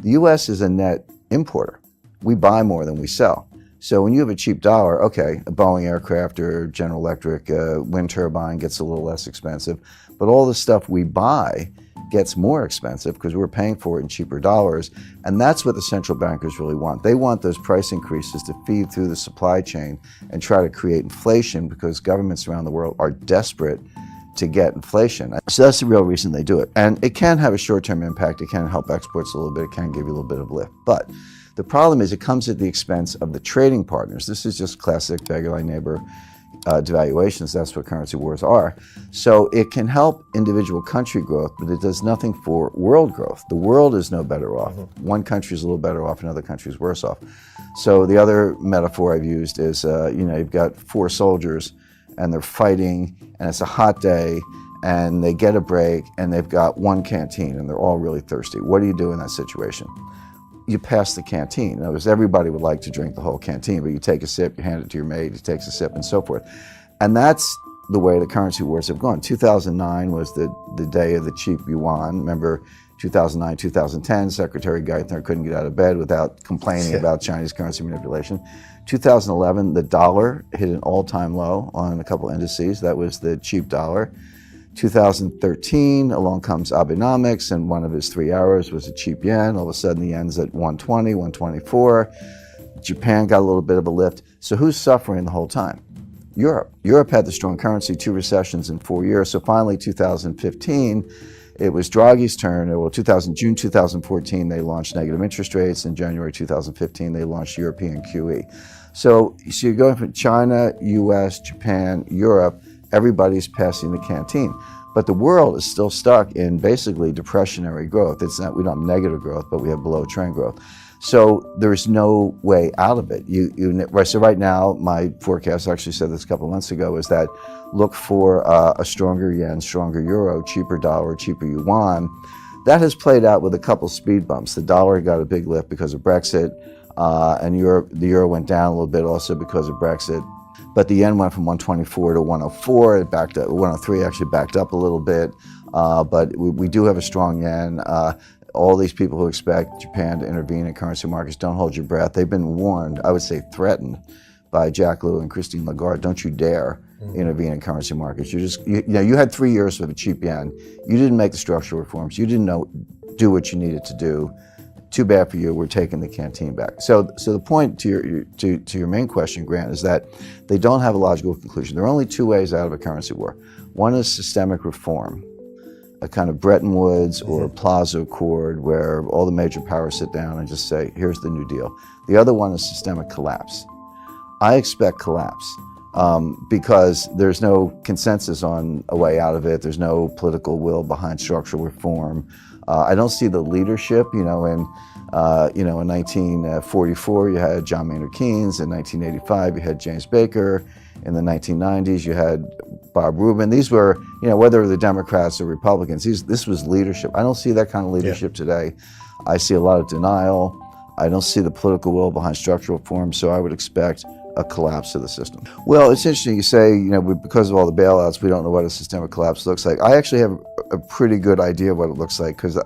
The U.S. is a net importer. We buy more than we sell. So when you have a cheap dollar, okay, a Boeing aircraft or General Electric wind turbine gets a little less expensive, but all the stuff we buy gets more expensive because we're paying for it in cheaper dollars. And that's what the central bankers really want. They want those price increases to feed through the supply chain and try to create inflation because governments around the world are desperate to get inflation. So that's the real reason they do it. And it can have a short-term impact. It can help exports a little bit. It can give you a little bit of lift. But the problem is it comes at the expense of the trading partners. This is just classic beggar thy neighbor devaluations. That's what currency wars are. So it can help individual country growth, but it does nothing for world growth. The world is no better off. One country is a little better off, another country is worse off. So the other metaphor I've used is, you've got 4 soldiers and they're fighting and it's a hot day and they get a break and they've got one canteen and they're all really thirsty. What do you do in that situation? You pass the canteen. In other words, everybody would like to drink the whole canteen, but you take a sip, you hand it to your mate, he takes a sip, and so forth. And that's the way the currency wars have gone. 2009 was the day of the cheap yuan. Remember, 2009, 2010, Secretary Geithner couldn't get out of bed without complaining about Chinese currency manipulation. 2011, the dollar hit an all-time low on a couple indices. That was the cheap dollar. 2013, along comes Abenomics, and one of his 3 hours was a cheap yen. All of a sudden, the yen's at 120, 124. Japan got a little bit of a lift. So who's suffering the whole time? Europe. Europe had the strong currency, 2 recessions in 4 years. So finally, 2015, it was Draghi's turn. Well, June 2014, they launched negative interest rates. In January 2015, they launched European QE. So you're going from China, US, Japan, Europe. Everybody's passing the canteen. But the world is still stuck in basically depressionary growth. It's not, we don't have negative growth, but we have below trend growth. So there's no way out of it. So right now, my forecast, I actually said this a couple of months ago, is that look for a stronger yen, stronger euro, cheaper dollar, cheaper yuan. That has played out with a couple speed bumps. The dollar got a big lift because of Brexit, and the euro went down a little bit also because of Brexit. But the yen went from 124 to 104. It backed up. 103 actually backed up a little bit. But we do have a strong yen. All these people who expect Japan to intervene in currency markets, don't hold your breath. They've been warned, I would say threatened, by Jack Lew and Christine Lagarde. Don't you dare intervene in currency markets. You had 3 years with a cheap yen. You didn't make the structural reforms. You didn't do what you needed to do. Too bad for you. We're taking the canteen back. So the point to your main question, Grant, is that they don't have a logical conclusion. There are only 2 ways out of a currency war. One is systemic reform, a kind of Bretton Woods or Plaza Accord where all the major powers sit down and just say, here's the New Deal. The other one is systemic collapse. I expect collapse because there's no consensus on a way out of it. There's no political will behind structural reform. I don't see the leadership. In 1944 you had John Maynard Keynes. In 1985 you had James Baker. In the 1990s you had Bob Rubin. These were, whether the Democrats or Republicans, this was leadership. I don't see that kind of leadership today. I see a lot of denial. I don't see the political will behind structural reform, so I would expect a collapse of the system. Well, it's interesting you say, because of all the bailouts, we don't know what a systemic collapse looks like. I actually have a pretty good idea of what it looks like, because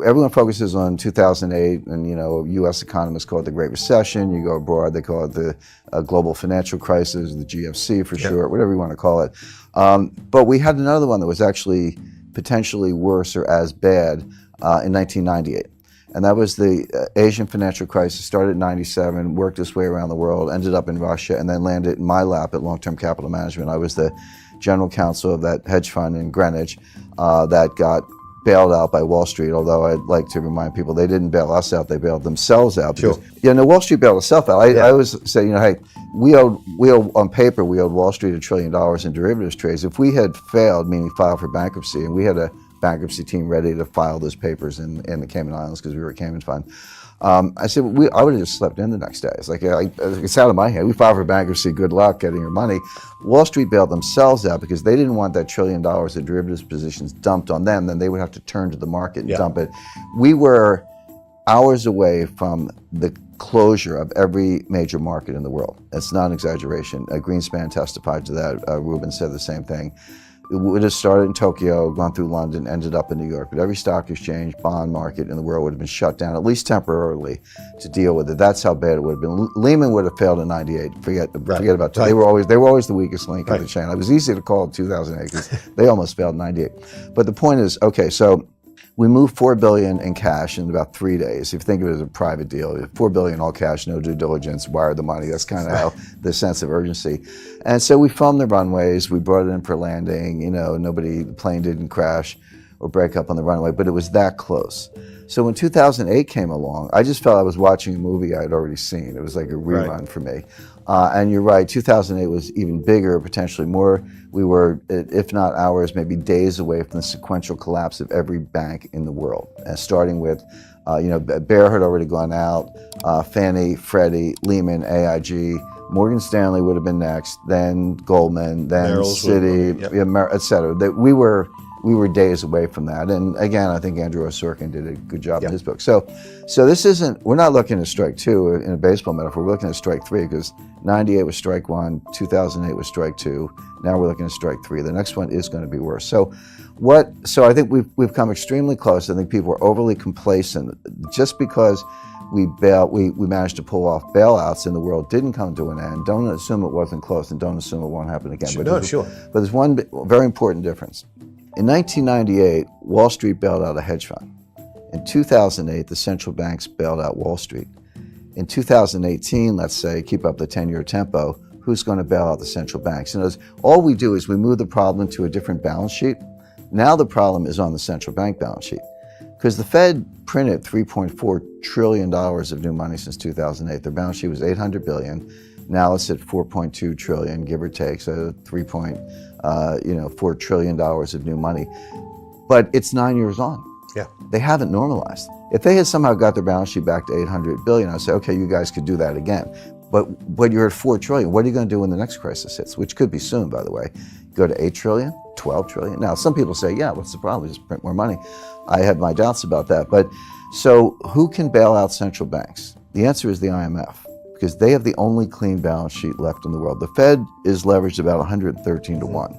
everyone focuses on 2008, and U.S. economists call it the Great Recession. You go abroad, they call it the global financial crisis, the GFC for short, whatever you want to call it. But we had another one that was actually potentially worse or as bad in 1998. And that was the Asian financial crisis. Started in 97, worked its way around the world, ended up in Russia, and then landed in my lap at Long-Term Capital Management. I was the general counsel of that hedge fund in Greenwich that got bailed out by Wall Street, although I'd like to remind people they didn't bail us out, they bailed themselves out. Because, Wall Street bailed itself out. I always say, hey, we owed, on paper, we owed Wall Street $1 trillion in derivatives trades. If we had failed, meaning filed for bankruptcy, and we had a bankruptcy team ready to file those papers in the Cayman Islands because we were a Cayman fund. I said, I would have just slept in the next day. It's like, it's out of my hand. We filed for bankruptcy, good luck getting your money. Wall Street bailed themselves out because they didn't want that $1 trillion of derivatives positions dumped on them. Then they would have to turn to the market and dump it. We were hours away from the closure of every major market in the world. It's not an exaggeration. Greenspan testified to that. Rubin said the same thing. It would have started in Tokyo, gone through London, ended up in New York. But every stock exchange, bond market in the world would have been shut down, at least temporarily, to deal with it. That's how bad it would have been. Lehman would have failed in '98. Forget about that. They were always the weakest link in the chain. It was easy to call in 2008 because they almost failed in '98. But the point is, okay, so we moved $4 billion in cash in about 3 days. If you think of it as a private deal, $4 billion all cash, no due diligence, wired the money. That's kind of how the sense of urgency. And so we filmed the runways. We brought it in for landing. The plane didn't crash or break up on the runway, but it was that close. So when 2008 came along, I just felt I was watching a movie I had already seen. It was like a rerun for me. And you're right, 2008 was even bigger, potentially more. We were, if not hours, maybe days away from the sequential collapse of every bank in the world. Starting with, Bear had already gone out, Fannie, Freddie, Lehman, AIG, Morgan Stanley would have been next, then Goldman, then Citi, et cetera. We were days away from that. And again, I think Andrew Sorkin did a good job in his book. So this isn't, we're not looking at strike two in a baseball metaphor, we're looking at strike three because 98 was strike one, 2008 was strike two, now we're looking at strike three. The next one is going to be worse. So I think we've come extremely close. I think people are overly complacent. Just because we managed to pull off bailouts in the world didn't come to an end. Don't assume it wasn't close and don't assume it won't happen again. Sure. But there's one very important difference. In 1998, Wall Street bailed out a hedge fund. In 2008, the central banks bailed out Wall Street. In 2018, let's say, keep up the 10-year tempo, who's going to bail out the central banks? All we do is we move the problem to a different balance sheet. Now the problem is on the central bank balance sheet. Because the Fed printed $3.4 trillion of new money since 2008. Their balance sheet was $800 billion. Now it's at $4.2 trillion, give or take, so $4 trillion of new money. But it's 9 years on. Yeah. They haven't normalized. If they had somehow got their balance sheet back to $800 billion, I'd say, okay, you guys could do that again. But you're at $4 trillion. What are you going to do when the next crisis hits, which could be soon, by the way? Go to $8 trillion, $12 trillion. Now, some people say, yeah, what's the problem? Just print more money. I have my doubts about that. But so who can bail out central banks? The answer is the IMF, because they have the only clean balance sheet left in the world. The Fed is leveraged about 113 to 1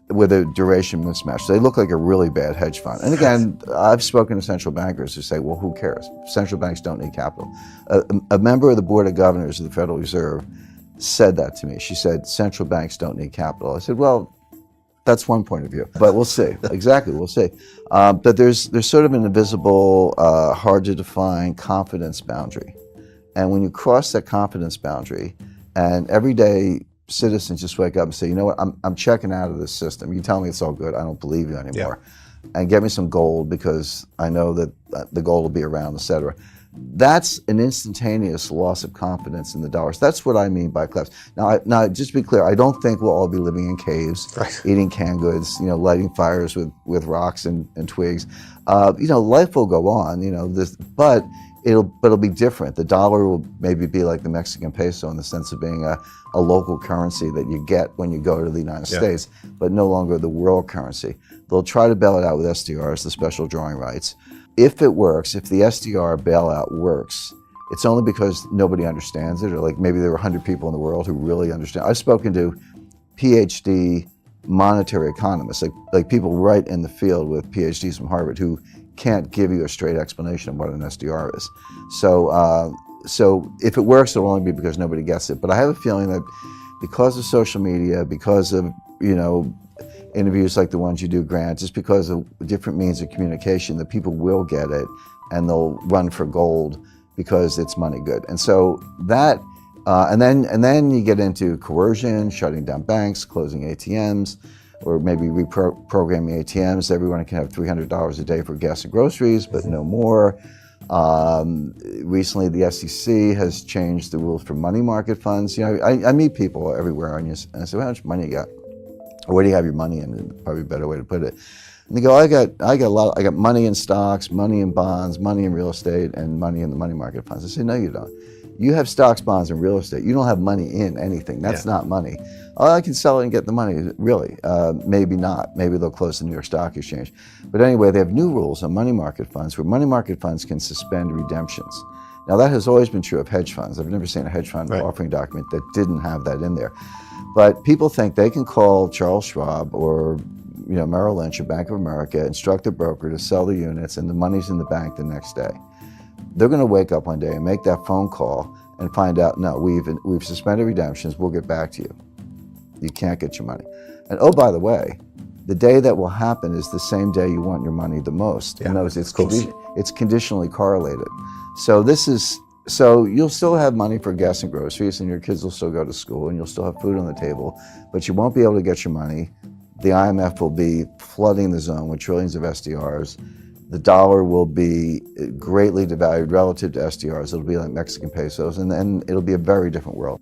with a duration mismatch. So they look like a really bad hedge fund. And again, I've spoken to central bankers who say, well, who cares? Central banks don't need capital. A member of the Board of Governors of the Federal Reserve said that to me. She said, central banks don't need capital. I said, well, that's one point of view, but we'll see. Exactly, we'll see. But there's sort of an invisible, hard to define confidence boundary. And when you cross that confidence boundary, and every day citizens just wake up and say, you know what, I'm checking out of this system. You tell me it's all good, I don't believe you anymore. Yeah. And get me some gold because I know that the gold will be around, et cetera. That's an instantaneous loss of confidence in the dollars. That's what I mean by collapse. Now, just to be clear, I don't think we'll all be living in caves, eating canned goods, lighting fires with rocks and twigs. Life will go on, but it'll be different. The dollar will maybe be like the Mexican peso in the sense of being a local currency that you get when you go to the United States, but no longer the world currency. They'll try to bail it out with SDRs, the special drawing rights. If it works, if the SDR bailout works, it's only because nobody understands it, or like maybe there are 100 people in the world who really understand. I've spoken to PhD monetary economists, like people right in the field with PhDs from Harvard who can't give you a straight explanation of what an SDR is. So if it works, it'll only be because nobody gets it. But I have a feeling that because of social media, because of, interviews like the ones you do, Grant, just because of different means of communication, that people will get it and they'll run for gold because it's money good. And so that, and then you get into coercion, shutting down banks, closing ATMs, or maybe reprogramming ATMs. Everyone can have $300 a day for gas and groceries, but no more. Recently, the SEC has changed the rules for money market funds. I meet people everywhere, and I say, well, how much money you got? Where do you have your money in? Probably a better way to put it. And they go, I got money in stocks, money in bonds, money in real estate, and money in the money market funds. I say, no, you don't. You have stocks, bonds, and real estate. You don't have money in anything. That's not money. Oh, I can sell it and get the money. Really? Maybe not. Maybe they'll close the New York Stock Exchange. But anyway, they have new rules on money market funds where money market funds can suspend redemptions. Now, that has always been true of hedge funds. I've never seen a hedge fund offering document that didn't have that in there. But people think they can call Charles Schwab or Merrill Lynch or Bank of America, instruct a broker to sell the units, and the money's in the bank the next day. They're going to wake up one day and make that phone call and find out, no, we've suspended redemptions, we'll get back to you. You can't get your money. And oh, by the way, the day that will happen is the same day you want your money the most. Yeah, in other words, it's conditionally correlated. So you'll still have money for gas and groceries, and your kids will still go to school, and you'll still have food on the table, but you won't be able to get your money. The IMF will be flooding the zone with trillions of SDRs. The dollar will be greatly devalued relative to SDRs. It'll be like Mexican pesos, and then it'll be a very different world.